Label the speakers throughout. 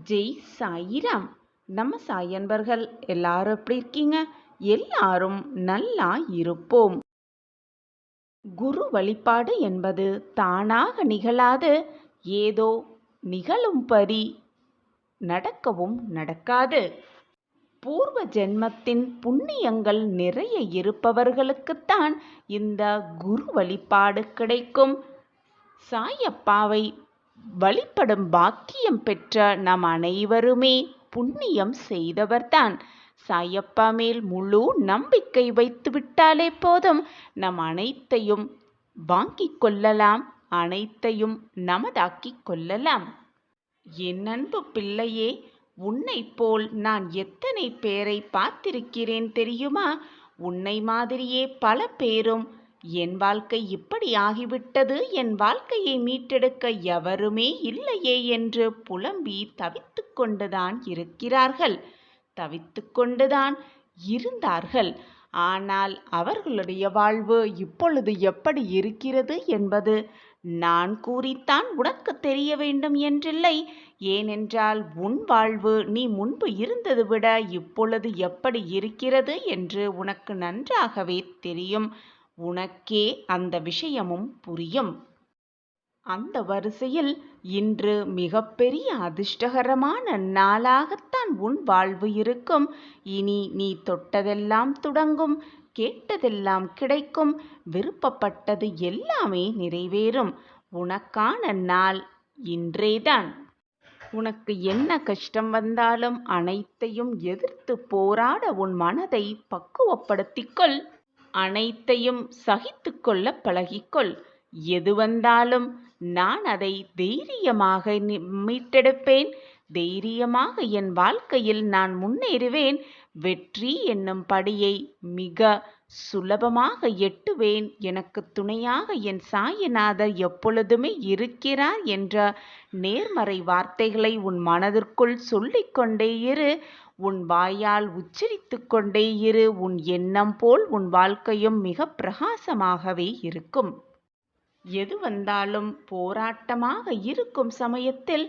Speaker 1: ஜெய் சாயிராம். நம்ம சாய் அன்பர்கள் எல்லாரும் எப்படி இருக்கீங்க? எல்லாரும் நல்லா இருப்போம். குரு வழிபாடு என்பது தானாக நிகழாது, ஏதோ நிகழும்படி நடக்கவும் நடக்காது. பூர்வ ஜென்மத்தின் புண்ணியங்கள் நிறைய இருப்பவர்களுக்குத்தான் இந்த குரு வழிபாடு கிடைக்கும். சாயப்பாவை வழிபடும் பாக்கியம் பெற்ற நம் அனைவருமே புண்ணியம் செய்தவர்தான். சாயப்பா மேல் முழு நம்பிக்கை வைத்து விட்டாலே போதும், நம் அனைத்தையும் வாங்கிக் கொள்ளலாம், அனைத்தையும் நமதாக்கிக் கொள்ளலாம். என் அன்பு பிள்ளையே, உன்னை போல் நான் எத்தனை பேரை பார்த்திருக்கிறேன் தெரியுமா? உன்னை மாதிரியே பல பேரும் என் வாழ்க்கை இப்படி ஆகிவிட்டது, என் வாழ்க்கையை மீட்டெடுக்க எவருமே இல்லையே என்று புலம்பி தவித்து கொண்டுதான் இருக்கிறார்கள், தவித்து கொண்டுதான் இருந்தார்கள். ஆனால் அவர்களுடைய வாழ்வு இப்பொழுது எப்படி இருக்கிறது என்பது நான் கூறித்தான் உனக்கு தெரிய வேண்டும் என்றில்லை. ஏனென்றால் உன் வாழ்வு நீ முன்பு இருந்தது விட இப்பொழுது எப்படி இருக்கிறது என்று உனக்கு நன்றாகவே தெரியும். உனக்கே அந்த விஷயமும் புரியும். அந்த வரிசையில் இன்று மிகப்பெரிய அதிர்ஷ்டகரமான நாளாகத்தான் உன் வாழ்வு இருக்கும். இனி நீ தொட்டதெல்லாம் துடங்கும், கேட்டதெல்லாம் கிடைக்கும், விருப்பப்பட்டது எல்லாமே நிறைவேறும். உனக்கான நாள் இன்றேதான். உனக்கு என்ன கஷ்டம் வந்தாலும் அனைத்தையும் எதிர்த்து போராட உன் மனதை பக்குவப்படுத்திக்கொள். அனைத்தையும் சகித்து கொள்ள பழகிக்கொள். எது வந்தாலும் நான் அதை தைரியமாக மீட்டெடுப்பேன். தைரியமாக என் வாழ்க்கையில் நான் முன்னேறுவேன். வெற்றி என்னும் படியை மிக சுலபமாக எட்டுவேன். எனக்கு துணையாக என் சாயிநாதர் எப்பொழுதுமே இருக்கிறார் என்ற நேர்மறை வார்த்தைகளை உன் மனதிற்குள் சொல்லிக்கொண்டே இரு. உன் வாயால் உச்சரித்து கொண்டே இரு. உன் எண்ணம் போல் உன் வாழ்க்கையும் மிக பிரகாசமாகவே இருக்கும். எது வந்தாலும் போராட்டமாக இருக்கும் சமயத்தில்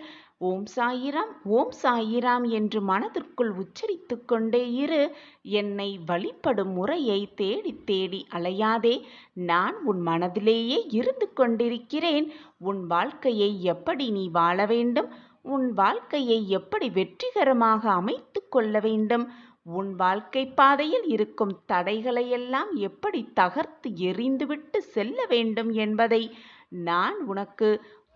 Speaker 1: ஓம் சாயிராம், ஓம் சாயிராம் என்று மனதிற்குள் உச்சரித்து கொண்டே இரு. என்னை வழிபடும் முறையை தேடி தேடி அலையாதே. நான் உன் மனதிலேயே இருந்து கொண்டிருக்கிறேன். உன் வாழ்க்கையை எப்படி நீ வாழ வேண்டும், உன் வாழ்க்கையை எப்படி வெற்றிகரமாக அமைத்து கொள்ள வேண்டும், உன் வாழ்க்கை பாதையில் இருக்கும் தடைகளையெல்லாம் எப்படி தகர்த்து எறிந்துவிட்டு செல்ல வேண்டும் என்பதை நான் உனக்கு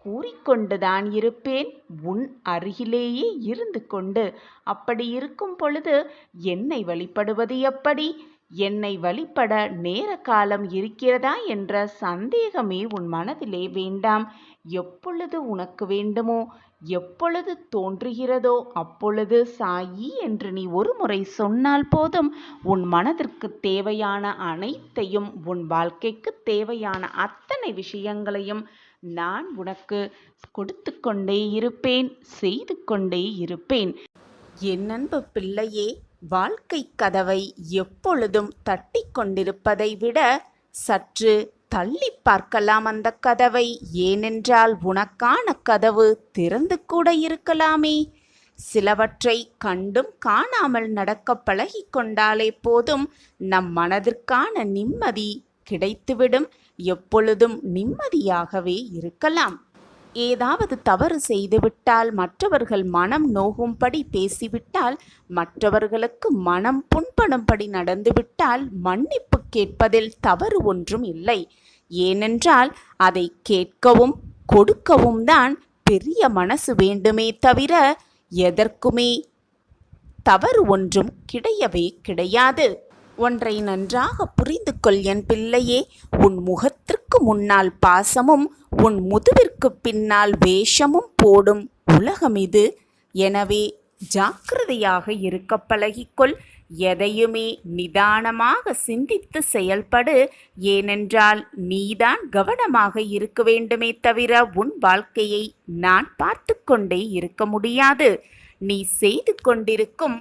Speaker 1: கூறிக்கொண்டுதான் இருப்பேன், உன் அருகிலேயே இருந்து கொண்டு. அப்படி இருக்கும் பொழுது என்னை வழிபடுவது எப்படி, என்னை வழிபட நேர காலம் இருக்கிறதா என்ற சந்தேகமே உன் மனதிலே வேண்டாம். எப்பொழுது உனக்கு வேண்டுமோ, எப்பொழுது தோன்றுகிறதோ அப்பொழுது சாயி என்று நீ ஒரு முறை சொன்னால் போதும், உன் மனதிற்கு தேவையான அனைத்தையும், உன் வாழ்க்கைக்கு தேவையான அத்தனை விஷயங்களையும் நான் உனக்கு கொடுத்து கொண்டே இருப்பேன், செய்து கொண்டே இருப்பேன். என் அன்பு பிள்ளையே, வாழ்க்கை கதவை எப்பொழுதும் தட்டி கொண்டிருப்பதை விட சற்று தள்ளி பார்க்கலாம் அந்த கதவை. ஏனென்றால் உனக்கான கதவு திறந்து கூட இருக்கலாமே. சிலவற்றை கண்டும் காணாமல் நடக்க பழகி கொண்டாலே போதும், நம் மனதிற்கான நிம்மதி கிடைத்துவிடும். எப்பொழுதும் நிம்மதியாகவே இருக்கலாம். ஏதாவது தவறு செய்துவிட்டால், மற்றவர்கள் மனம் நோகும்படி பேசிவிட்டால், மற்றவர்களுக்கு மனம் புண்படும்படி நடந்துவிட்டால் மன்னிப்பு கேட்பதில் தவறு ஒன்றும் இல்லை. ஏனென்றால் அதை கேட்கவும் கொடுக்கவும் தான் பெரிய மனசு வேண்டுமே தவிர எதற்குமே தவறு ஒன்றும் கிடையவே கிடையாது. ஒன்றை நன்றாக புரிந்து கொள் என் பிள்ளையே. உன் முகத்திற்கு முன்னால் பாசமும், உன் முதுவிற்கு பின்னால் வேஷமும் போடும் உலகம் இது. எனவே ஜாக்கிரதையாக இருக்க பழகிக்கொள். எதையுமே நிதானமாக சிந்தித்து செயல்படு. ஏனென்றால் நீதான் கவனமாக இருக்க வேண்டுமே தவிர உன் வாழ்க்கையை நான் பார்த்து கொண்டே இருக்க முடியாது. நீ செய்து கொண்டிருக்கும்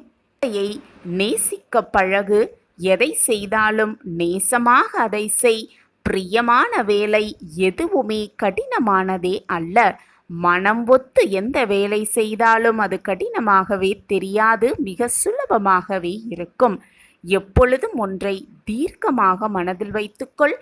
Speaker 1: நேசிக்க பழகு. எதை செய்தாலும் நேசமாக அதை செய். பிரியமான வேலை எதுவுமே கடினமானதே அல்ல. மனம் ஒத்து எந்த வேலை செய்தாலும் அது கடினமாகவே தெரியாது, மிக சுலபமாகவே இருக்கும். எப்பொழுதும் ஒன்றை தீர்க்கமாக மனதில் வைத்துக்கொள்.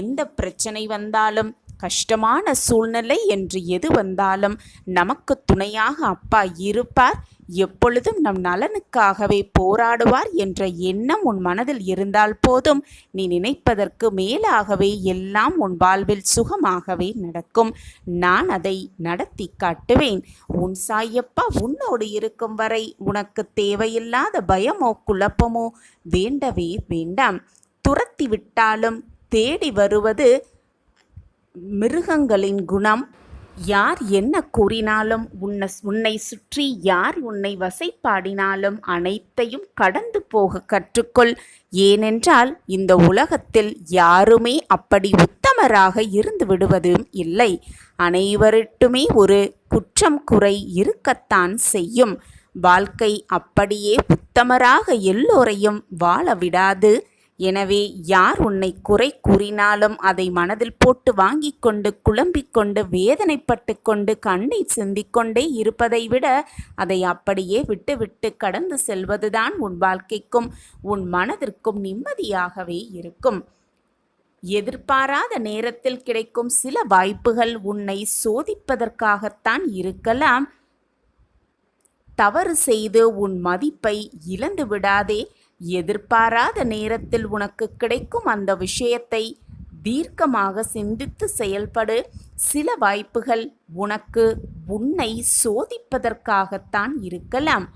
Speaker 1: எந்த பிரச்சனை வந்தாலும், கஷ்டமான சூழ்நிலை என்று எது வந்தாலும் நமக்கு துணையாக அப்பா இருப்பார். எப்பொழுதும் நம் நலனுக்காகவே போராடுவார் என்ற எண்ணம் உன் மனதில் இருந்தால் போதும். நீ நினைப்பதற்கு மேலாகவே எல்லாம் உன் வாழ்வில் சுகமாகவே நடக்கும். நான் அதை நடத்தி காட்டுவேன். உன் சாயப்பா உன்னோடு இருக்கும் வரை உனக்கு தேவையில்லாத பயமோ குழப்பமோ வேண்டவே வேண்டாம். துரத்தி விட்டாலும் தேடி வருவது மிருகங்களின் குணம். யார் என்ன கூறினாலும், உன்னை சுற்றி யார் உன்னை வசைப்பாடினாலும் அனைத்தையும் கடந்து போக கற்றுக்கொள். ஏனென்றால் இந்த உலகத்தில் யாருமே அப்படி உத்தமராக இருந்து விடுவதும் இல்லை. அனைவரிட்டுமே ஒரு குற்றம் குறை இருக்கத்தான் செய்யும். வாழ்க்கை அப்படியே உத்தமராக எல்லோரையும் வாழ விடாது. எனவே யார் உன்னை குறை கூறினாலும் அதை மனதில் போட்டு வாங்கி கொண்டு குழம்பிக் கொண்டு வேதனைப்பட்டு கொண்டு கண்ணை சிந்திக்கொண்டே இருப்பதை விட அதை அப்படியே விட்டுவிட்டு கடந்து செல்வதுதான் உன் வாழ்க்கைக்கும் உன் மனதிற்கும் நிம்மதியாகவே இருக்கும். எதிர்பாராத நேரத்தில் கிடைக்கும் சில வாய்ப்புகள் உன்னை சோதிப்பதற்காகத்தான் இருக்கலாம். தவறு செய்து உன் மதிப்பை இழந்து விடாதே. எதிர்பாராத நேரத்தில் உனக்கு கிடைக்கும் அந்த விஷயத்தை தீர்க்கமாக சிந்தித்து செயல்படு. சில வாய்ப்புகள் உன்னை சோதிப்பதற்காகத்தான் இருக்கலாம்.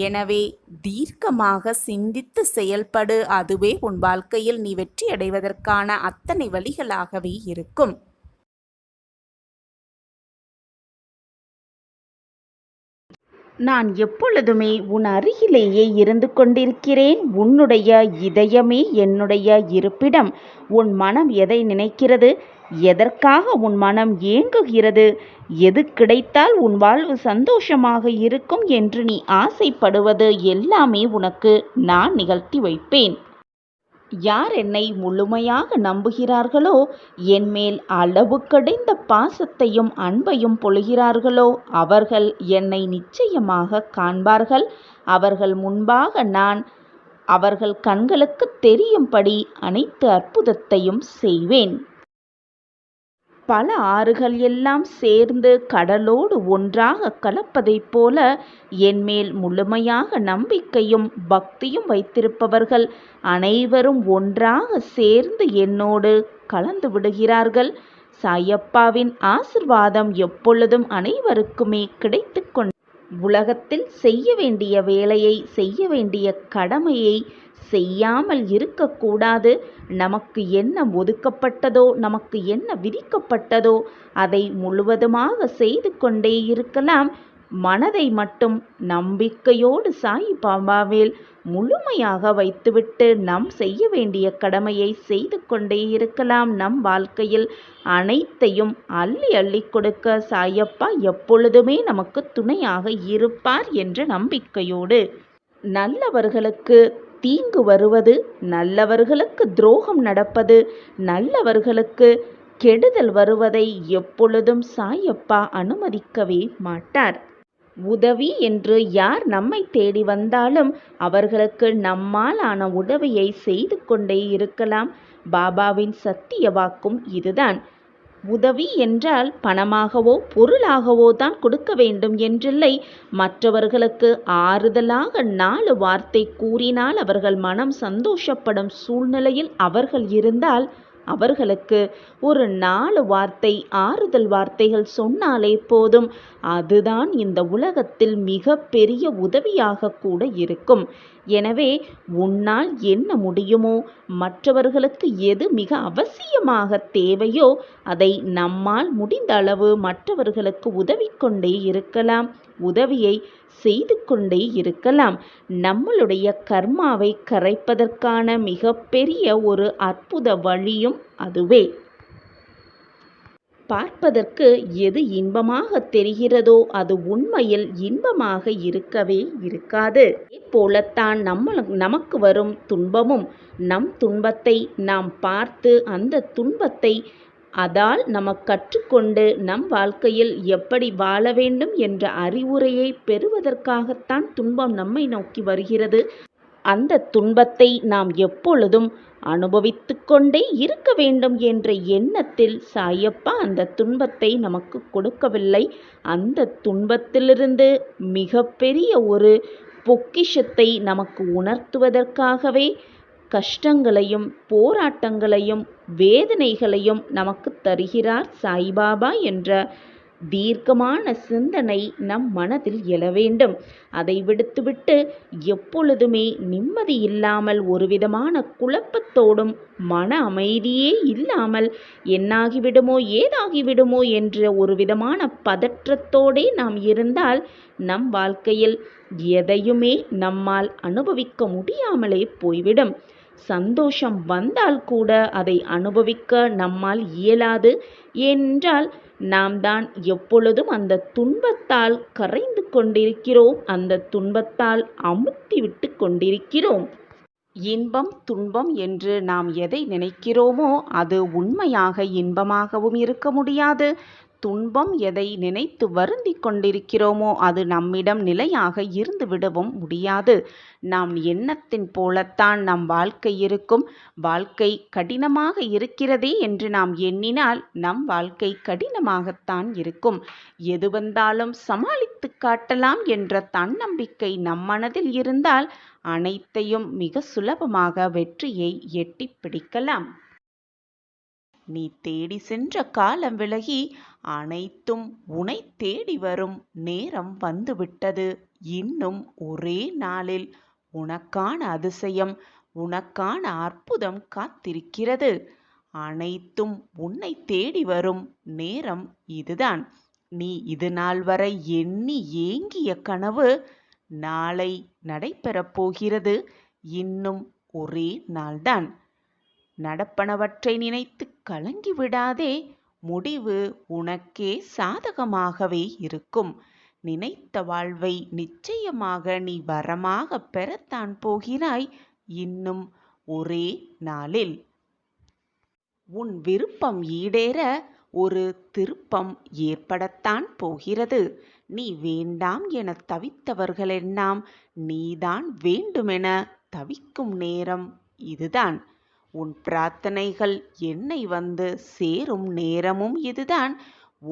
Speaker 1: எனவே தீர்க்கமாக சிந்தித்து செயல்படு. அதுவே உன் வாழ்க்கையில் நீ வெற்றி அடைவதற்கான அத்தனை வழிகளாகவே இருக்கும். நான் எப்பொழுதுமே உன் அருகிலேயே இருந்து கொண்டிருக்கிறேன். உன்னுடைய இதயமே என்னுடைய இருப்பிடம். உன் மனம் எதை நினைக்கிறது, எதற்காக உன் மனம் ஏங்குகிறது, எது கிடைத்தால் உன் வாழ்வு சந்தோஷமாக இருக்கும் என்று நீ ஆசைப்படுவது எல்லாமே உனக்கு நான் நிகழ்த்தி வைப்பேன். யார் என்னை முழுமையாக நம்புகிறார்களோ, என்மேல் அளவு கடந்த பாசத்தையும் அன்பையும் பொழிகிறார்களோ, அவர்கள் என்னை நிச்சயமாக காண்பார்கள். அவர்கள் முன்பாக நான் அவர்கள் கண்களுக்கு தெரியும்படி அனைத்து அற்புதத்தையும் செய்வேன். பல ஆறுகள் எல்லாம் சேர்ந்து கடலோடு ஒன்றாக கலப்பதைப் போல என்மேல் முழுமையாக நம்பிக்கையும் பக்தியும் வைத்திருப்பவர்கள் அனைவரும் ஒன்றாக சேர்ந்து என்னோடு கலந்து விடுகிறார்கள். சாயப்பாவின் ஆசிர்வாதம் எப்பொழுதும் அனைவருக்குமே கிடைத்து கொண்டு உலகத்தில் செய்ய வேண்டிய வேலையை, செய்ய வேண்டிய கடமையை செய்யாமல் இருக்கக்கூடாது. நமக்கு என்ன ஒதுக்கப்பட்டதோ, நமக்கு என்ன விதிக்கப்பட்டதோ அதை முழுவதுமாக செய்து கொண்டே இருக்கலாம். மனதை மட்டும் நம்பிக்கையோடு சாய் பாபாவில் முழுமையாக வைத்துவிட்டு நம் செய்ய வேண்டிய கடமையை செய்து கொண்டே இருக்கலாம். நம் வாழ்க்கையில் அனைத்தையும் அள்ளி அள்ளி கொடுக்க சாயப்பா எப்பொழுதுமே நமக்கு துணையாக இருப்பார் என்ற நம்பிக்கையோடு நல்லவர்களுக்கு தீங்கு வருவது, நல்லவர்களுக்கு துரோகம் நடப்பது, நல்லவர்களுக்கு கெடுதல் வருவதை எப்பொழுதும் சாயப்பா அனுமதிக்கவே மாட்டார். உதவி என்று யார் நம்மை தேடி வந்தாலும் அவர்களுக்கு நம்மால் ஆன உதவியை செய்து கொண்டே இருக்கலாம். பாபாவின் சத்திய வாக்கும் இதுதான். உதவி என்றால் பணமாகவோ பொருளாகவோ தான் கொடுக்க வேண்டும் என்றில்லை. மற்றவர்களுக்கு ஆறுதலாக 4 வார்த்தை கூறினால் அவர்கள் மனம் சந்தோஷப்படும் சூழ்நிலையில் அவர்கள் இருந்தால் அவர்களுக்கு ஒரு 4 வார்த்தை ஆறுதல் வார்த்தைகள் சொன்னாலே போதும். அதுதான் இந்த உலகத்தில் மிக பெரிய உதவியாக கூட இருக்கும். எனவே உன்னால் என்ன முடியுமோ, மற்றவர்களுக்கு எது மிக அவசியமாக தேவையோ அதை நம்மால் முடிந்த அளவு மற்றவர்களுக்கு உதவி கொண்டே இருக்கலாம். உதவியை செய்து கொண்டே இருக்கலாம். நம்மளுடைய கர்மாவை கரைப்பதற்கான மிகப்பெரிய ஒரு அற்புத வழியும் அதுவே. பார்ப்பதற்கு எது இன்பமாக தெரிகிறதோ அது உண்மையில் இன்பமாக இருக்கவே இருக்காது. போலத்தான் நமக்கு வரும் துன்பமும் நம் துன்பத்தை நாம் பார்த்து அந்த துன்பத்தை அதால் நமக்கு கற்றுக்கொண்டு நம் வாழ்க்கையில் எப்படி வாழ வேண்டும் என்ற அறிவுரையை பெறுவதற்காகத்தான் துன்பம் நம்மை நோக்கி வருகிறது. அந்த துன்பத்தை நாம் எப்பொழுதும் அனுபவித்து கொண்டே இருக்க வேண்டும் என்ற எண்ணத்தில் சாயப்பா அந்த துன்பத்தை நமக்கு கொடுக்கவில்லை. அந்த துன்பத்திலிருந்து மிகப்பெரிய ஒரு பொக்கிஷத்தை நமக்கு உணர்த்துவதற்காகவே கஷ்டங்களையும் போராட்டங்களையும் வேதனைகளையும் நமக்கு தருகிறார் சாய்பாபா என்ற தீர்க்கமான சிந்தனை நம் மனதில் எழ வேண்டும். அதை விடுத்துவிட்டு எப்பொழுதுமே நிம்மதி இல்லாமல் ஒரு விதமான குழப்பத்தோடும் மன அமைதியே இல்லாமல் என்னாகிவிடுமோ ஏதாகிவிடுமோ என்ற ஒரு விதமான பதற்றத்தோடே நாம் இருந்தால் நம் வாழ்க்கையில் எதையுமே நம்மால் அனுபவிக்க முடியாமலே போய்விடும். சந்தோஷம் வந்தால் கூட அதை அனுபவிக்க நம்மால் இயலாது. ஏனென்றால் நாம் தான் எப்பொழுதும் அந்த துன்பத்தால் கரைந்து கொண்டிருக்கிறோம், அந்த துன்பத்தால் அமுத்தி விட்டு கொண்டிருக்கிறோம். இன்பம் துன்பம் என்று நாம் எதை நினைக்கிறோமோ அது உண்மையாக இன்பமாகவும் இருக்க முடியாது. துன்பம் எதை நினைத்து வருந்தி கொண்டிருக்கிறோமோ அது நம்மிடம் நிலையாக இருந்து விடவும் முடியாது. நாம் எண்ணத்தின் போலத்தான் நம் வாழ்க்கை இருக்கும். வாழ்க்கை கடினமாக இருக்கிறதே என்று நாம் எண்ணினால் நம் வாழ்க்கை கடினமாகத்தான் இருக்கும். எது வந்தாலும் சமாளித்து காட்டலாம் என்ற தன்னம்பிக்கை நம் மனதில் இருந்தால் அனைத்தையும் மிக சுலபமாக வெற்றியை எட்டி பிடிக்கலாம். நீ தேடி சென்ற காலம் விலகி அனைத்தும் உனை தேடி வரும் நேரம் வந்துவிட்டது. இன்னும் ஒரே நாளில் உனக்கான அதிசயம், உனக்கான அற்புதம் காத்திருக்கிறது. அனைத்தும் உன்னை தேடி வரும் நேரம் இதுதான். நீ இது நாள் வரை எண்ணி ஏங்கிய கனவு நாளை நடைபெறப் போகிறது. இன்னும் ஒரே நாள்தான். நடப்பனவற்றை நினைத்து கலங்கி விடாதே. முடிவு உனக்கே சாதகமாகவே இருக்கும். நினைத்த வாழ்வை நிச்சயமாக நீ வரமாக பெறத்தான் போகிறாய். இன்னும் ஒரே நாளில் உன் விருப்பம் ஈடேற ஒரு திருப்பம் ஏற்படத்தான் போகிறது. நீ வேண்டாம் என தவித்தவர்களெல்லாம் நீதான் வேண்டுமென தவிக்கும் நேரம் இதுதான். உன் பிரார்த்தனைகள் என்னை வந்து சேரும் நேரமும் இதுதான்.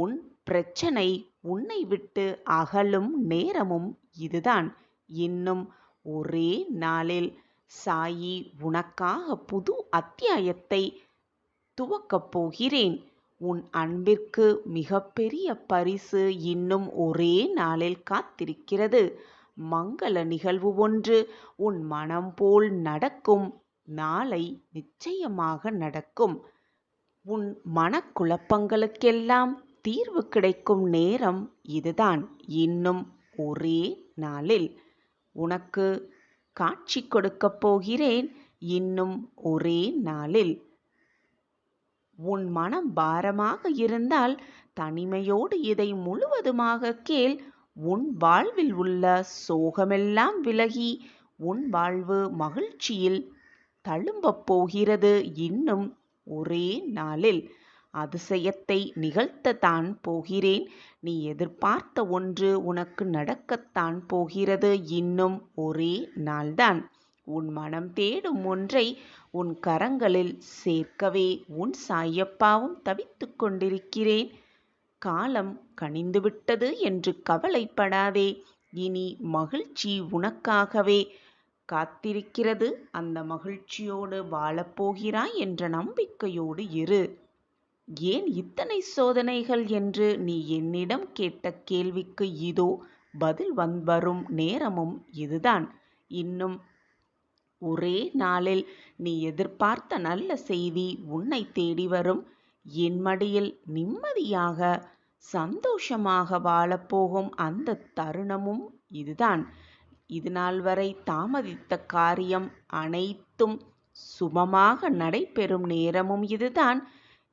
Speaker 1: உன் பிரச்சனை உன்னை விட்டு அகலும் நேரமும் இதுதான். இன்னும் ஒரே நாளில் சாயி உனக்காக புது அத்தியாயத்தை துவக்கப் போகிறேன். உன் அன்பிற்கு மிகப்பெரிய பரிசு இன்னும் ஒரே நாளில் காத்திருக்கிறது. மங்கள நிகழ்வு ஒன்று உன் மனம் போல் நடக்கும். நாளை நிச்சயமாக நடக்கும். உன் மனக்குழப்பங்களுக்கெல்லாம் தீர்வு கிடைக்கும் நேரம் இதுதான். இன்னும் ஒரே நாளில் உனக்கு காட்சி கொடுக்கப் போகிறேன். இன்னும் ஒரே நாளில் உன் மனம் பாரமாக இருந்தால் தனிமையோடு இதை முழுவதுமாக கேள். உன் வாழ்வில் உள்ள சோகமெல்லாம் விலகி உன் வாழ்வு மகிழ்ச்சியில் தழும்பப் போகிறது. இன்னும் ஒரே நாளில் அதிசயத்தை நிகழ்த்தத்தான் போகிறேன். நீ எதிர்பார்த்த ஒன்று உனக்கு நடக்கத்தான் போகிறது. இன்னும் ஒரே நாள்தான். உன் மனம் தேடும் ஒன்றை உன் கரங்களில் சேர்க்கவே உன் சாயப்பாவும் தவித்துக் கொண்டிருக்கிறேன். காலம் கனிந்துவிட்டது என்று கவலைப்படாதே. இனி மகிழ்ச்சி உனக்காகவே காத்திருக்கிறது. அந்த மகிழ்ச்சியோடு வாழப்போகிறாய் என்ற நம்பிக்கையோடு இரு. ஏன் இத்தனை சோதனைகள் என்று நீ என்னிடம் கேட்ட கேள்விக்கு இதோ பதில் வரும் நேரமும் இதுதான். இன்னும் ஒரே நாளில் நீ எதிர்பார்த்த நல்ல செய்தி உன்னை தேடி வரும். என் மடியில் நிம்மதியாக சந்தோஷமாக வாழப்போகும் அந்த தருணமும் இதுதான். இதுநாள் வரை தாமதித்த காரியம் அனைத்தும் சுபமாக நடைபெறும் நேரமும் இதுதான்.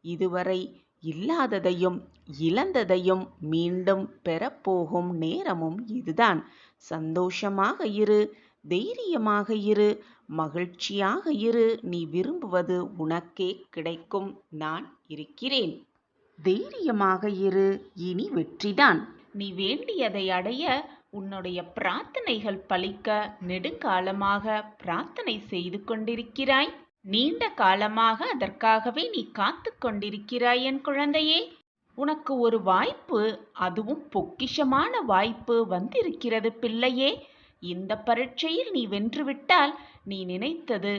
Speaker 1: இதுவரை இல்லாததையும் இழந்ததையும் மீண்டும் பெறப்போகும் நேரமும் இதுதான். சந்தோஷமாக இரு, தைரியமாக இரு, மகிழ்ச்சியாக இரு. நீ விரும்புவது உனக்கே கிடைக்கும். நான் இருக்கிறேன். தைரியமாக இரு, இனி வெற்றிதான். நீ வேண்டியதை அடைய, உன்னுடைய பிரார்த்தனைகள் பலிக்க நெடுங்காலமாக பிரார்த்தனை செய்து கொண்டிருக்கிறாய். நீண்ட காலமாக அதற்காகவே நீ காத்து கொண்டிருக்கிறாய் என் குழந்தையே. உனக்கு ஒரு வாய்ப்பு, அதுவும் பொக்கிஷமான வாய்ப்பு வந்திருக்கிறது பிள்ளையே. இந்த பரீட்சையில் நீ வென்றுவிட்டால் நீ நினைத்தது,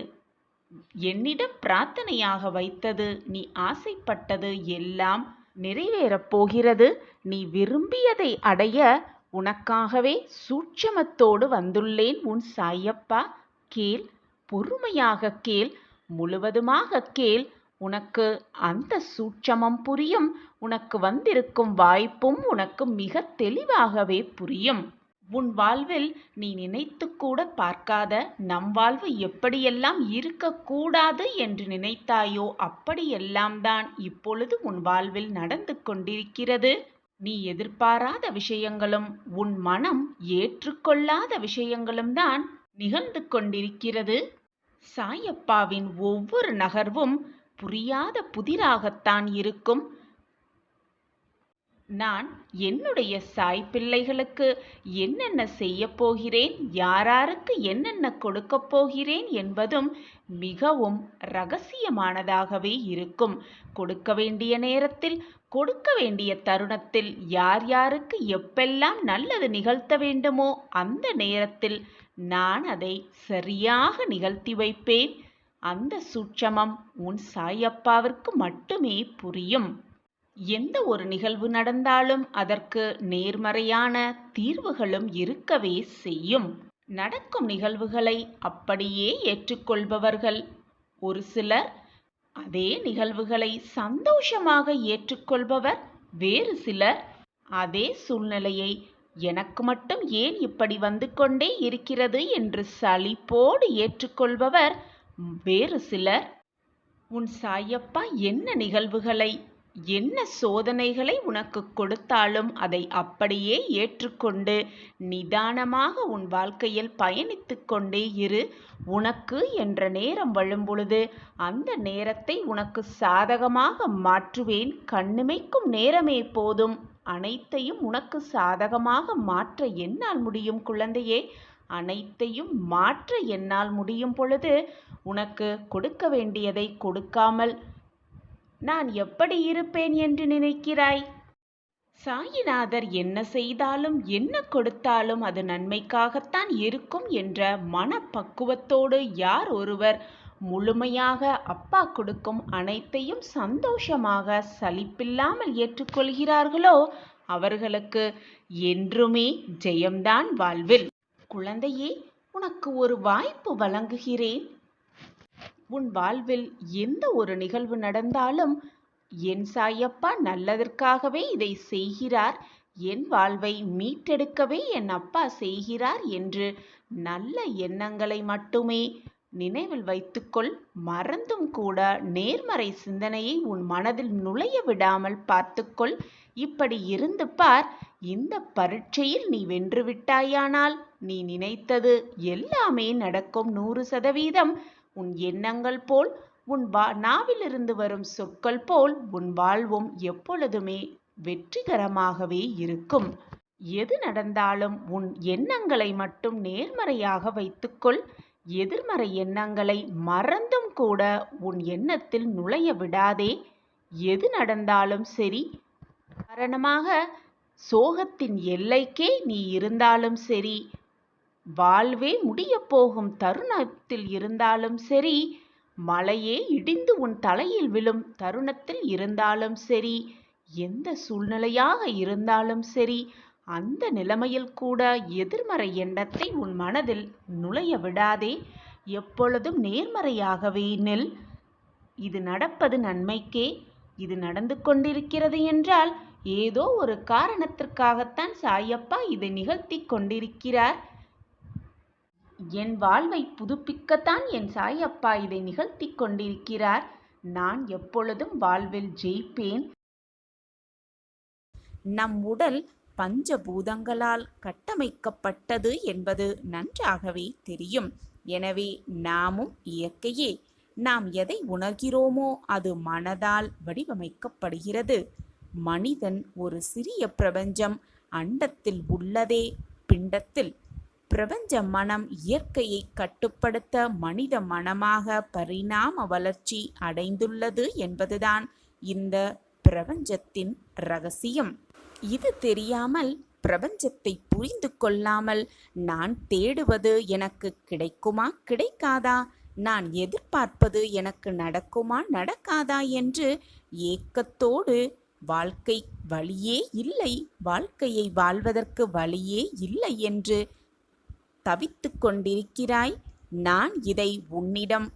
Speaker 1: என்னிடம் பிரார்த்தனையாக வைத்தது, நீ ஆசைப்பட்டது எல்லாம் நிறைவேறப் போகிறது. நீ விரும்பியதை அடைய உனக்காகவே சூட்சமத்தோடு வந்துள்ளேன் உன் சாயப்பா. கேள், பொறுமையாக கேள், முழுவதுமாக கேள். உனக்கு அந்த சூட்சமம் புரியும். உனக்கு வந்திருக்கும் வாய்ப்பும் உனக்கு மிக தெளிவாகவே புரியும். உன் வாழ்வில் நீ நினைத்து கூட பார்க்காத நம் வாழ்வு எப்படியெல்லாம் இருக்கக்கூடாது என்று நினைத்தாயோ அப்படியெல்லாம் தான் இப்பொழுது உன் வாழ்வில் நடந்து கொண்டிருக்கிறது. நீ எதிர்பாராத விஷயங்களும் உன் மனம் ஏற்றுக்கொள்ளாத விஷயங்களும் தான் நிகழ்ந்து கொண்டிருக்கிறது. சாயப்பாவின் ஒவ்வொரு நகர்வும் புரியாத புதிராகத்தான் இருக்கும். நான் என்னுடைய சாய் பிள்ளைகளுக்கு என்னென்ன செய்ய போகிறேன், யாராருக்கு என்னென்ன கொடுக்கப் போகிறேன் என்பதும் மிகவும் இரகசியமானதாகவே இருக்கும். கொடுக்க வேண்டிய நேரத்தில், கொடுக்க வேண்டிய தருணத்தில், யார் யாருக்கு எப்பெல்லாம் நல்லது நிகழ்த்த வேண்டுமோ அந்த நேரத்தில் நான் அதை சரியாக நிகழ்த்தி வைப்பேன். அந்த சூட்சமம் உன் சாயப்பாவிற்கு மட்டுமே புரியும். எந்த ஒரு நிகழ்வு நடந்தாலும் அதற்கு நேர்மறையான தீர்வுகளும் இருக்கவே செய்யும். நடக்கும் நிகழ்வுகளை அப்படியே ஏற்றுக்கொள்பவர்கள் ஒரு சிலர், அதே நிகழ்வுகளை சந்தோஷமாக ஏற்றுக்கொள்பவர் வேறு சிலர், அதே சூழ்நிலையை எனக்கு மட்டும் ஏன் இப்படி வந்து கொண்டே இருக்கிறது என்று சலிப்போடு ஏற்றுக்கொள்பவர் வேறு சிலர். உன் சாயப்பா என்ன நிகழ்வுகளை, என்ன சோதனைகளை உனக்கு கொடுத்தாலும் அதை அப்படியே ஏற்றுக்கொண்டு நிதானமாக உன் வாழ்க்கையில் பயணித்து கொண்டே இரு. உனக்கு என்ற நேரம் வழும்பொழுது அந்த நேரத்தை உனக்கு சாதகமாக மாற்றுவேன். கண்ணிமைக்கும் நேரமே போதும், அனைத்தையும் உனக்கு சாதகமாக மாற்ற என்னால் முடியும் குழந்தையே. அனைத்தையும் மாற்ற என்னால் முடியும் பொழுது உனக்கு கொடுக்க வேண்டியதை கொடுக்காமல் நான் எப்படி இருப்பேன் என்று நினைக்கிறாய்? சாயிநாதர் என்ன செய்தாலும் என்ன கொடுத்தாலும் அது நன்மைக்காகத்தான் இருக்கும் என்ற மனப்பக்குவத்தோடு யார் ஒருவர் முழுமையாக அப்பா கொடுக்கும் அனைத்தையும் சந்தோஷமாக சலிப்பில்லாமல் ஏற்றுக்கொள்கிறார்களோ அவர்களுக்கு என்றுமே ஜெயம்தான் வாழ்வில். குழந்தையே, உனக்கு ஒரு வாய்ப்பு வழங்குகிறேன். உன் வாழ்வில் எந்த ஒரு நிகழ்வு நடந்தாலும் என் சாயப்பா நல்லதற்காகவே இதை செய்கிறார், என் வாழ்வை மீட்டெடுக்கவே என் அப்பா செய்கிறார் என்று நல்ல எண்ணங்களை மட்டுமே நினைவில் வைத்துக்கொள். மறந்தும் கூட நேர்மறை சிந்தனையை உன் மனதில் நுழைய விடாமல் பார்த்துக்கொள். இப்படி இருந்து பார். இந்த பரீட்சையில் நீ வென்று விட்டாயானால் நீ நினைத்தது எல்லாமே நடக்கும். 100%. உன் எண்ணங்கள் போல், உன் நாவிலிருந்து வரும் சொற்கள் போல் உன் வாழ்வும் எப்பொழுதுமே வெற்றிகரமாகவே இருக்கும். எது நடந்தாலும் உன் எண்ணங்களை மட்டும் நேர்மறையாக வைத்துக்கொள். எதிர்மறை எண்ணங்களை மறந்தும் கூட உன் எண்ணத்தில் நுழைய விடாதே. எது நடந்தாலும் சரி, காரணமாக சோகத்தின் எல்லைக்கே நீ இருந்தாலும் சரி, வாழ்வே முடிய போகும் தருணத்தில் இருந்தாலும் சரி, மலையே இடிந்து உன் தலையில் விழும் தருணத்தில் இருந்தாலும் சரி, எந்த சூழ்நிலையாக இருந்தாலும் சரி, அந்த நிலைமையில் கூட எதிர்மறை எண்ணத்தை உன் மனதில் நுழைய விடாதே. எப்பொழுதும் நேர்மறையாகவே நில். இது நடப்பது நன்மைக்கே. இது நடந்து கொண்டிருக்கிறது என்றால் ஏதோ ஒரு காரணத்திற்காகத்தான் சாயப்பா இதை நிகழ்த்தி கொண்டிருக்கிறார். என் வாழ்வை புதுப்பிக்கத்தான் என் சாயப்பா இதை நிகழ்த்தி கொண்டிருக்கிறார். நான் எப்பொழுதும் வாழ்வில் ஜெயிப்பேன். நம் உடல் பஞ்சபூதங்களால் கட்டமைக்கப்பட்டது என்பது நன்றாகவே தெரியும். எனவே நாமும் இயற்கையே. நாம் எதை உணர்கிறோமோ அது மனதால் வடிவமைக்கப்படுகிறது. மனிதன் ஒரு சிறிய பிரபஞ்சம். அண்டத்தில் உள்ளதே பிண்டத்தில். பிரபஞ்ச மனம் இயற்கையை கட்டுப்படுத்த மனித மனமாக பரிணாம வளர்ச்சி அடைந்துள்ளது என்பதுதான் இந்த பிரபஞ்சத்தின் ரகசியம். இது தெரியாமல், பிரபஞ்சத்தை புரிந்து கொள்ளாமல் நான் தேடுவது எனக்கு கிடைக்குமா கிடைக்காதா, நான் எதிர்பார்ப்பது எனக்கு நடக்குமா நடக்காதா என்று ஏக்கத்தோடு வாழ்க்கை வழியே இல்லை, வாழ்க்கையை வாழ்வதற்கு வழியே இல்லை என்று தவித்து கொண்டிருக்கிறாய். நான் இதை உன்னிடம்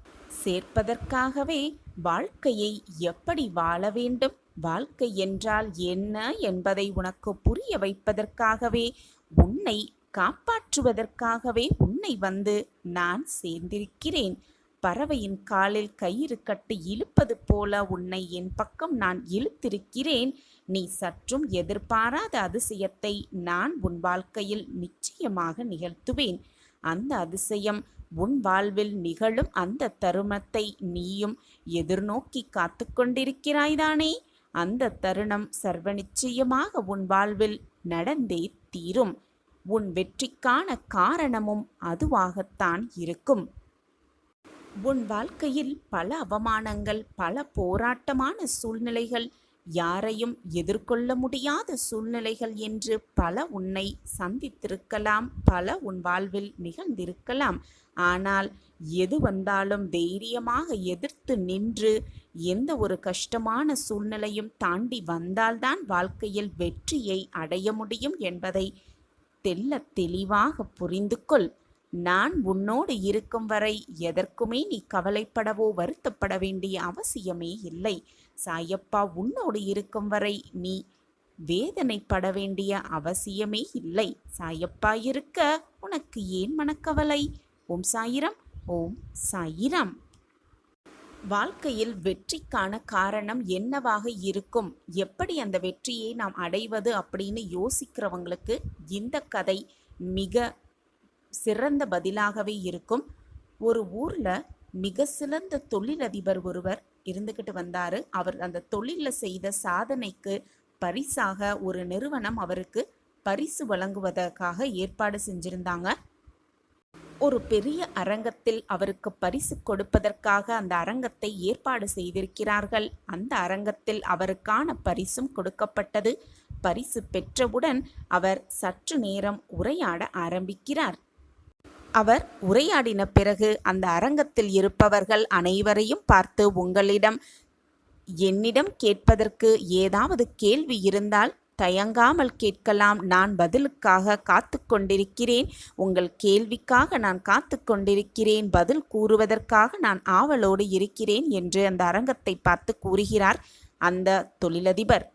Speaker 1: சேர்ப்பதற்காகவே, வாழ்க்கையை எப்படி வாழ வேண்டும், வாழ்க்கை என்றால் என்ன என்பதை உனக்கு புரிய வைப்பதற்காகவே, உன்னை காப்பாற்றுவதற்காகவே உன்னை வந்து நான் சேர்ந்திருக்கிறேன். பறவையின் காலில் கயிறு கட்டி இழுப்பது போல உன்னை என் பக்கம் நான் இழுத்திருக்கிறேன். நீ சற்றும் எதிர்பாராத அதிசயத்தை நான் உன் வாழ்க்கையில் நிச்சயமாக நிகழ்த்துவேன். அந்த அதிசயம் உன் வாழ்வில் நிகழும் அந்த தருணத்தை நீயும் எதிர்நோக்கி காத்து கொண்டிருக்கிறாய்தானே? அந்த தருணம் சர்வ நிச்சயமாக உன் வாழ்வில் நடந்தே தீரும். உன் வெற்றிக்கான காரணமும் அதுவாகத்தான் இருக்கும். உன் வாழ்க்கையில் பல அவமானங்கள், பல போராட்டமான சூழ்நிலைகள், யாரையும் எதிர்கொள்ள முடியாத சூழ்நிலைகள் என்று பல உன்னை சந்தித்திருக்கலாம், பல உன் வாழ்வில் நிகழ்ந்திருக்கலாம். ஆனால் எது வந்தாலும் தைரியமாக எதிர்த்து நின்று எந்த ஒரு கஷ்டமான சூழ்நிலையும் தாண்டி வந்தால்தான் வாழ்க்கையில் வெற்றியை அடைய முடியும் என்பதை தெள்ளத் தெளிவாக புரிந்து கொள். நான் உன்னோடு இருக்கும் வரை எதற்குமே நீ கவலைப்படவோ வருத்தப்பட வேண்டிய அவசியமே இல்லை. சாயப்பா உன்னோடு இருக்கும் வரை நீ வேதனைப்பட வேண்டிய அவசியமே இல்லை. சாயப்பா இருக்க உனக்கு ஏன் மனக்கவலை? ஓம் சாயிரம், ஓம் சாயிரம். வாழ்க்கையில் வெற்றிக்கான காரணம் என்னவாக இருக்கும், எப்படி அந்த வெற்றியை நாம் அடைவது அப்படின்னு யோசிக்கிறவங்களுக்கு இந்த கதை மிக சிறந்த பதிலாகவே இருக்கும். ஒரு ஊரில் மிக சிறந்த தொழிலதிபர் ஒருவர் இருந்துக்கிட்டு வந்தார். அவர் அந்த தொழிலில் செய்த சாதனைக்கு பரிசாக ஒரு நிறுவனம் அவருக்கு பரிசு வழங்குவதற்காக ஏற்பாடு செஞ்சிருந்தாங்க. ஒரு பெரிய அரங்கத்தில் அவருக்கு பரிசு கொடுப்பதற்காக அந்த அரங்கத்தை ஏற்பாடு செய்திருக்கிறார்கள். அந்த அரங்கத்தில் அவருக்கான பரிசும் கொடுக்கப்பட்டது. பரிசு பெற்றவுடன் அவர் சற்று நேரம் உரையாட ஆரம்பிக்கிறார். அவர் உரையாடின பிறகு அந்த அரங்கத்தில் இருப்பவர்கள் அனைவரையும் பார்த்து, என்னிடம் கேட்பதற்கு ஏதாவது கேள்வி இருந்தால் தயங்காமல் கேட்கலாம். நான் பதிலுக்காக காத்து கொண்டிருக்கிறேன். உங்கள் கேள்விக்காக நான் காத்து கொண்டிருக்கிறேன். பதில் கூறுவதற்காக நான் ஆவலோடு இருக்கிறேன் என்று அந்த அரங்கத்தை பார்த்து கூறுகிறார் அந்த தொழிலதிபர்.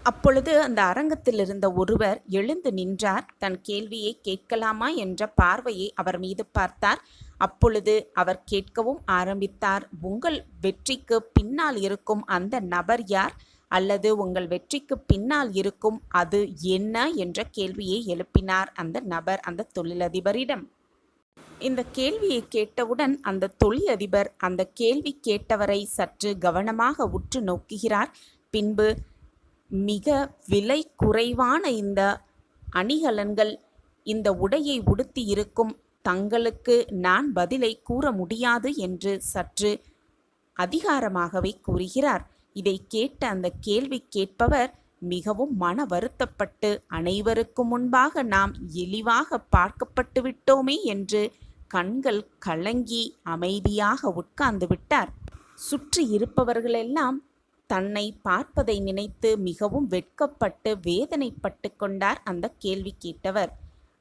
Speaker 1: அப்பொழுது அந்த அரங்கத்தில் இருந்த ஒருவர் எழுந்து நின்றார். தன் கேள்வியை கேட்கலாமா என்ற பார்வையை அவர் மீது பார்த்தார். அப்பொழுது அவர் கேட்கவும் ஆரம்பித்தார். உங்கள் வெற்றிக்கு பின்னால் இருக்கும் அந்த நபர் யார், அல்லது உங்கள் வெற்றிக்கு பின்னால் இருக்கும் அது என்ன என்ற கேள்வியை எழுப்பினார் அந்த நபர் அந்த தொழிலதிபரிடம். இந்த கேள்வியை கேட்டவுடன் அந்த தொழிலதிபர் அந்த கேள்வி கேட்டவரை சற்று கவனமாக உற்று நோக்குகிறார். பின்பு, மிக விலை குறைவான இந்த அணிகலன்கள், இந்த உடையை உடுத்தி இருக்கும் தங்களுக்கு நான் பதிலை கூற முடியாது என்று சற்று அதிகாரமாகவே கூறுகிறார். இதை கேட்ட அந்த கேள்வி கேட்பவர் மிகவும் மன வருத்தப்பட்டு, அனைவருக்கும் முன்பாக நாம் இழிவாக பார்க்கப்பட்டு விட்டோமே என்று கண்கள் கலங்கி அமைதியாக உட்கார்ந்து விட்டார். சுற்றி இருப்பவர்களெல்லாம் தன்னை பார்ப்பதை நினைத்து மிகவும் வெட்கப்பட்டு வேதனைப்பட்டு கொண்டார் அந்த கேள்வி கேட்டவர்.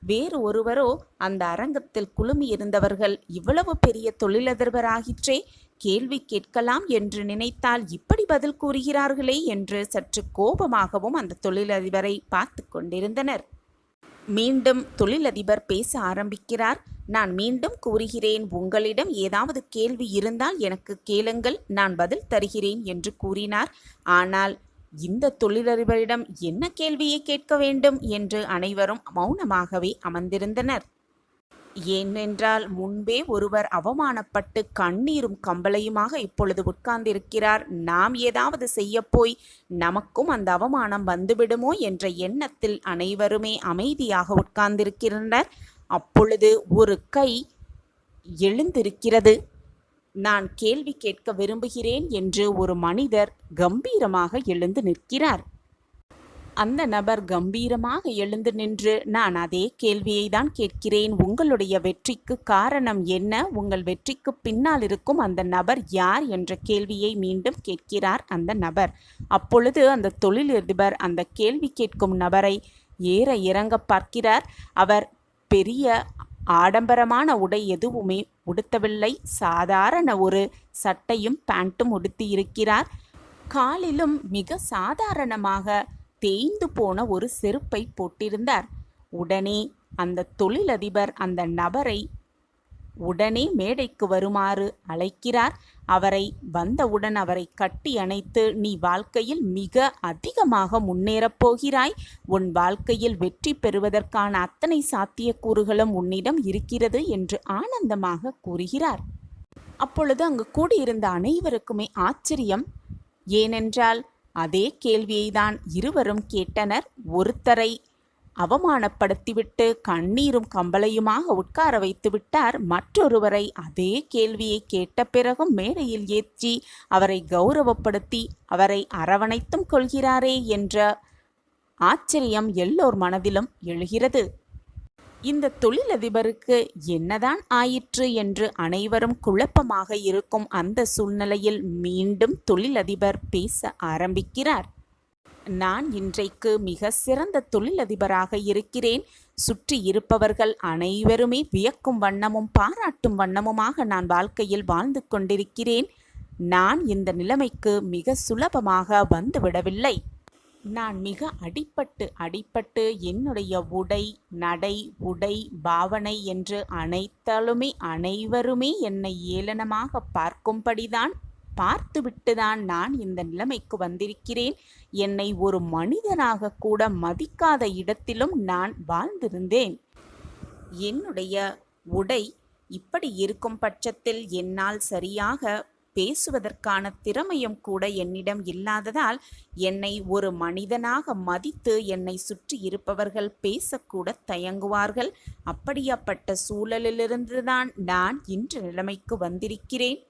Speaker 1: வேறு ஒருவரோ அந்த அரங்கத்தில் குழுமியிருந்தவர்கள், இவ்வளவு பெரிய தொழிலதிபராகிற்றே, கேள்வி கேட்கலாம் என்று நினைத்தால் இப்படி பதில் கூறுகிறார்களே என்று சற்று கோபமாகவும் அந்த தொழிலதிபரை பார்த்து கொண்டிருந்தனர். மீண்டும் தொழிலதிபர் பேச ஆரம்பிக்கிறார். நான் மீண்டும் கூறுகிறேன், உங்களிடம் ஏதாவது கேள்வி இருந்தால் எனக்கு கேளுங்கள், நான் பதில் தருகிறேன் என்று கூறினார். ஆனால் இந்த தொழிலதிபரிடம் என்ன கேள்வியை கேட்க வேண்டும் என்று அனைவரும் மௌனமாகவே அமர்ந்திருந்தனர். ஏனென்றால் முன்பே ஒருவர் அவமானப்பட்டு கண்ணீரும் கம்பளையுமாக இப்பொழுது உட்கார்ந்திருக்கிறார். நாம் ஏதாவது செய்யப்போய் நமக்கும் அந்த அவமானம் வந்துவிடுமோ என்ற எண்ணத்தில் அனைவருமே அமைதியாக உட்கார்ந்திருக்கின்றனர். அப்பொழுது ஒரு கை எழுந்திருக்கிறது. நான் கேள்வி கேட்க விரும்புகிறேன் என்று ஒரு மனிதர் கம்பீரமாக எழுந்து நிற்கிறார். அந்த நபர் கம்பீரமாக எழுந்து நின்று, நான் அதே கேள்வியை தான் கேட்கிறேன். உங்களுடைய வெற்றிக்கு காரணம் என்ன? உங்கள் வெற்றிக்கு பின்னால் இருக்கும் அந்த நபர் யார் என்ற கேள்வியை மீண்டும் கேட்கிறார் அந்த நபர். அப்பொழுது அந்த தொழிலதிபர் அந்த கேள்வி கேட்கும் நபரை ஏற இறங்க பார்க்கிறார். அவர் பெரிய ஆடம்பரமான உடை எதுவுமே உடுத்தவில்லை. சாதாரண ஒரு சட்டையும் பேண்ட்டும் உடுத்தியிருக்கிறார். காலிலும் மிக சாதாரணமாக தேய்ந்து போன ஒரு செருப்பை போட்டிருந்தார். உடனே அந்த தொழிலதிபர் அந்த நபரை உடனே மேடைக்கு வருமாறு அழைக்கிறார். அவரை வந்தவுடன் அவரை கட்டி அணைத்து, நீ வாழ்க்கையில் மிக அதிகமாக முன்னேறப் போகிறாய். உன் வாழ்க்கையில் வெற்றி பெறுவதற்கான அத்தனை சாத்தியக்கூறுகளும் உன்னிடம் இருக்கிறது என்று ஆனந்தமாக கூறுகிறார். அப்பொழுது அங்கு கூடியிருந்த அனைவருக்குமே ஆச்சரியம். ஏனென்றால் அதே கேள்வியை தான் இருவரும் கேட்டனர். ஒருத்தரை அவமானப்படுத்திவிட்டு கண்ணீரும் கம்பளையுமாக உட்கார வைத்து விட்டார். மற்றொருவரை அதே கேள்வியை கேட்ட பிறகும் மேடையில் ஏற்றி அவரை கௌரவப்படுத்தி அவரை அரவணைத்தும் கொள்கிறாரே என்ற ஆச்சரியம் எல்லோர் மனதிலும் எழுகிறது. இந்த தொழிலதிபருக்கு என்னதான் ஆயிற்று என்று அனைவரும் குழப்பமாக இருக்கும் அந்த சூழ்நிலையில் மீண்டும் தொழிலதிபர் பேச ஆரம்பிக்கிறார். நான் இன்றைக்கு மிக சிறந்த தொழிலதிபராக இருக்கிறேன். சுற்றி இருப்பவர்கள் அனைவருமே வியக்கும் வண்ணமும் பாராட்டும் வண்ணமுமாக நான் வாழ்க்கையில் வாழ்ந்து கொண்டிருக்கிறேன். நான் இந்த நிலைமைக்கு மிக சுலபமாக வந்துவிடவில்லை. நான் மிக அடிபட்டு என்னுடைய உடை, நடை, உடை, பாவனை என்று அனைவருமே என்னை ஏளனமாக பார்க்கும்படிதான் பார்த்துவிட்டுதான் நான் இந்த நிலைமைக்கு வந்திருக்கிறேன். என்னை ஒரு மனிதனாக கூட மதிக்காத இடத்திலும் நான் வாழ்ந்திருந்தேன். என்னுடைய உடை இப்படி இருக்கும் பட்சத்தில் என்னால் சரியாக பேசுவதற்கான திறமையும் கூட என்னிடம் இல்லாததால் என்னை ஒரு மனிதனாக மதித்து என்னை சுற்றி இருப்பவர்கள் பேசக்கூட தயங்குவார்கள். அப்படியாப்பட்ட சூழலிலிருந்துதான் நான் இன்று நிலைமைக்கு வந்திருக்கிறேன்.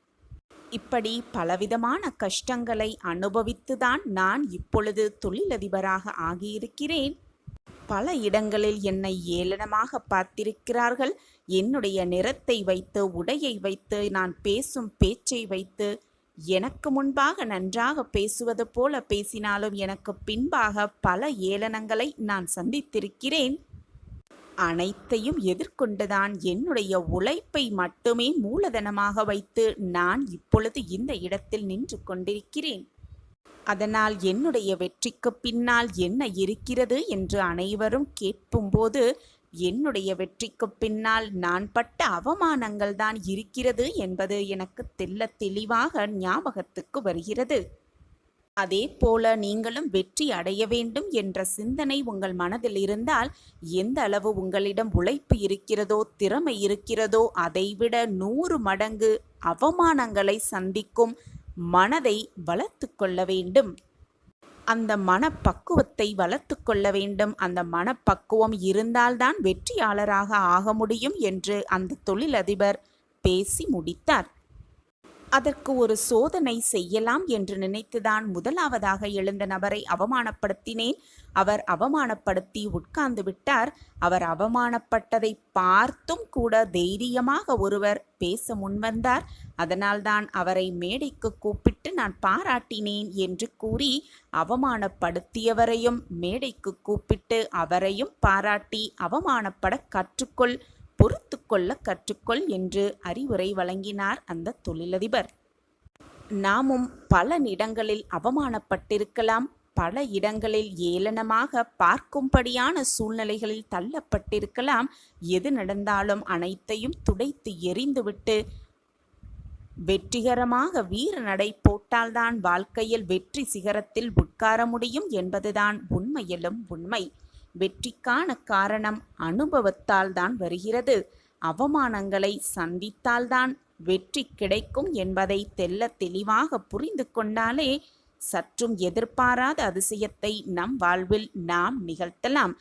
Speaker 1: இப்படி பலவிதமான கஷ்டங்களை அனுபவித்துதான் நான் இப்பொழுது தொழிலதிபராக ஆகியிருக்கிறேன். பல இடங்களில் என்னை ஏளனமாக பார்த்திருக்கிறார்கள். என்னுடைய நிறத்தை வைத்து, உடையை வைத்து, நான் பேசும் பேச்சை வைத்து, எனக்கு முன்பாக நன்றாக பேசுவது போல பேசினாலும் எனக்கு பின்பாக பல ஏளனங்களை நான் சந்தித்திருக்கிறேன். அனைத்தையும் எதிர்கொண்டுதான் என்னுடைய உழைப்பை மட்டுமே மூலதனமாக வைத்து நான் இப்பொழுது இந்த இடத்தில் நின்று கொண்டிருக்கிறேன். அதனால் என்னுடைய வெற்றிக்கு பின்னால் என்ன இருக்கிறது என்று அனைவரும் கேட்கும்போது, என்னுடைய வெற்றிக்கு பின்னால் நான் பட்ட அவமானங்கள் தான் இருக்கிறது என்பது எனக்கு தெள்ளத் தெளிவாக ஞாபகத்துக்கு வருகிறது. அதே போல நீங்களும் வெற்றி அடைய வேண்டும் என்ற சிந்தனை உங்கள் மனதில் இருந்தால், எந்த அளவு உங்களிடம் உழைப்பு இருக்கிறதோ, திறமை இருக்கிறதோ, அதைவிட 100 மடங்கு அவமானங்களை சந்திக்கும் மனதை வளர்த்து கொள்ள வேண்டும். அந்த மனப்பக்குவத்தை வளர்த்து கொள்ள வேண்டும். அந்த மனப்பக்குவம் இருந்தால்தான் வெற்றியாளராக ஆக முடியும் என்று அந்த தொழிலதிபர் பேசி முடித்தார். அதற்கு ஒரு சோதனை செய்யலாம் என்று நினைத்துதான் முதலாவதாக எழுந்த நபரை அவமானப்படுத்தினேன். அவர் அவமானப்படுத்தி உட்கார்ந்து விட்டார். அவர் அவமானப்பட்டதை பார்த்தும் கூட தைரியமாக ஒருவர் பேச முன்வந்தார். அதனால்தான் அவரை மேடைக்கு கூப்பிட்டு நான் பாராட்டினேன் என்று கூறி, அவமானப்படுத்தியவரையும் மேடைக்கு கூப்பிட்டு அவரையும் பாராட்டி, அவமானப்பட கற்றுக்கொள், பொறுத்து கொள்ள கற்றுக்கொள் என்று அறிவுரை வழங்கினார் அந்த தொழிலதிபர். நாமும் பல இடங்களில் அவமானப்பட்டிருக்கலாம். பல இடங்களில் ஏளனமாக பார்க்கும்படியான சூழ்நிலைகளில் தள்ளப்பட்டிருக்கலாம். எது நடந்தாலும் அனைத்தையும் துடைத்து எறிந்துவிட்டு வெற்றிகரமாக வீர நடை போட்டால்தான் வாழ்க்கையில் வெற்றி சிகரத்தில் உட்கார முடியும் என்பதுதான் உண்மையிலும் உண்மை. வெற்றிக்கான காரணம் அனுபவத்தால் தான் வருகிறது. அவமானங்களை சந்தித்தால்தான் வெற்றி கிடைக்கும் என்பதை தெள்ளத் தெளிவாக புரிந்து கொண்டாலே சற்றும் எதிர்பாராத அதிசயத்தை நம் வாழ்வில் நாம் நிகழ்த்தலாம்.